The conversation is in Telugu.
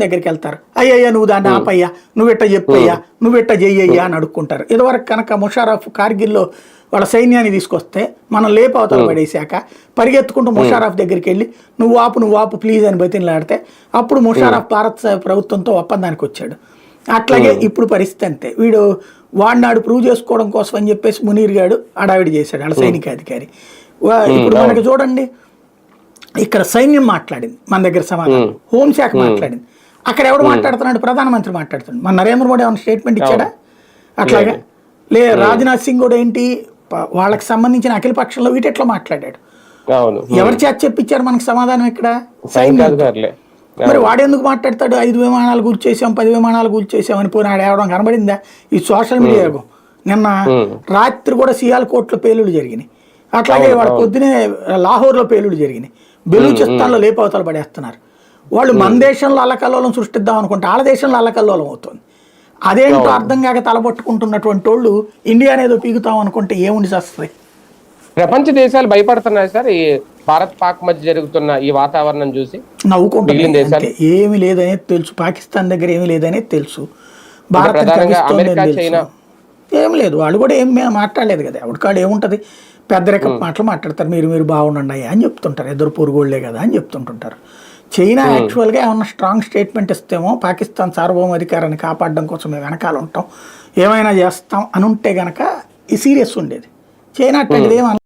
దగ్గరికి వెళ్తారు. అయ్యయ్యా నువ్వు దాన్ని ఆపయ్యా, నువ్వెట్ట చెప్పయ్యా, నువ్వెట్ట చెయ్యయ్యా అని అడుక్కుంటారు. ఇదివరకు కనుక ముషారఫ్ కార్గిల్లో వాళ్ళ సైన్యాన్ని తీసుకొస్తే మనం లేపవతల పడేశాక పరిగెత్తుకుంటూ ముషారఫ్ దగ్గరికి వెళ్ళి నువ్వు ఆపు ప్లీజ్ అని బతిలాడితే అప్పుడు ముషారఫ్ భారత ప్రభుత్వంతో ఒప్పందానికి వచ్చాడు. అట్లాగే ఇప్పుడు పరిస్థితి అంతే. వాడినాడు ప్రూవ్ చేసుకోవడం కోసం అని చెప్పేసి మునీర్ గాడు అడావిడి చేశాడు వాళ్ళ సైనికాధికారి. ఇప్పుడు మనకి చూడండి, ఇక్కడ సైన్యం మాట్లాడింది, మన దగ్గర సమాధానం హోంశాఖ మాట్లాడింది. అక్కడ ఎవడు మాట్లాడుతున్నాడు? ప్రధానమంత్రి మాట్లాడుతున్నాడు. మన నరేంద్ర మోడీ ఏమైనా స్టేట్మెంట్ ఇచ్చాడా? అట్లాగే రాజ్నాథ్ సింగ్ కూడా ఏంటి వాళ్ళకి సంబంధించిన అఖిల పక్షంలో వీటెట్లా మాట్లాడాడు. ఎవరి చేత చెప్పించారు మనకు సమాధానం? ఇక్కడ సైన్యం. మరి వాడెందుకు మాట్లాడతాడు? 5 విమానాలు కూల్చేసాం, 10 విమానాలు కూల్చేసామని పోయిన ఆడేవడం కనబడిందా? ఈ సోషల్ మీడియా యుగం. నిన్న రాత్రి కూడా సియాల్కోట్లో పేలుడు జరిగినాయి. అట్లాగే వాడు పొద్దునే లాహోర్లో పేలుడు జరిగినాయి. బెలూచిస్తాన్లో లేపవతలు పడేస్తున్నారు. వాళ్ళు మన దేశంలో అల్లకల్లోలం సృష్టిద్దాం అనుకుంటే వాళ్ళ దేశంలో అల్లకల్లోలం అవుతుంది. అదేంటో అర్థం కాక తలబట్టుకుంటున్నటువంటి వాళ్ళు ఇండియా అనేది పీకుతాం అనుకుంటే ఏముండి వస్తుంది? ప్రపంచ దేశాలు భయపడుతున్నాయి సార్ ఈ భారత్ పాక్ మధ్య జరుగుతున్న ఈ వాతావరణం చూసి. నవ్వుకుంటుంది. ఏమి లేదనేది తెలుసు, పాకిస్తాన్ దగ్గర ఏమి లేదనేది తెలుసు, భారత్ ఏమి లేదు. వాళ్ళు కూడా ఏం మాట్లాడలేదు కదా. ఎవరికాడు ఏముంటది, పెద్దరిక మాటలు మాట్లాడతారు. మీరు బాగుండండి అని చెప్తుంటారు. ఎదురు పొరుగుళ్లే కదా అని చెప్తుంటుంటారు. చైనా యాక్చువల్గా ఏమన్నా స్ట్రాంగ్ స్టేట్మెంట్ ఇస్తేమో పాకిస్తాన్ సార్వభౌమాధికారాన్ని కాపాడడం కోసం మేము వెనకాల ఉంటాం, ఏమైనా చేస్తాం అని ఉంటే గనక ఈ సీరియస్ ఉండేది. చైనా అట్లాంటిది ఏమన్నా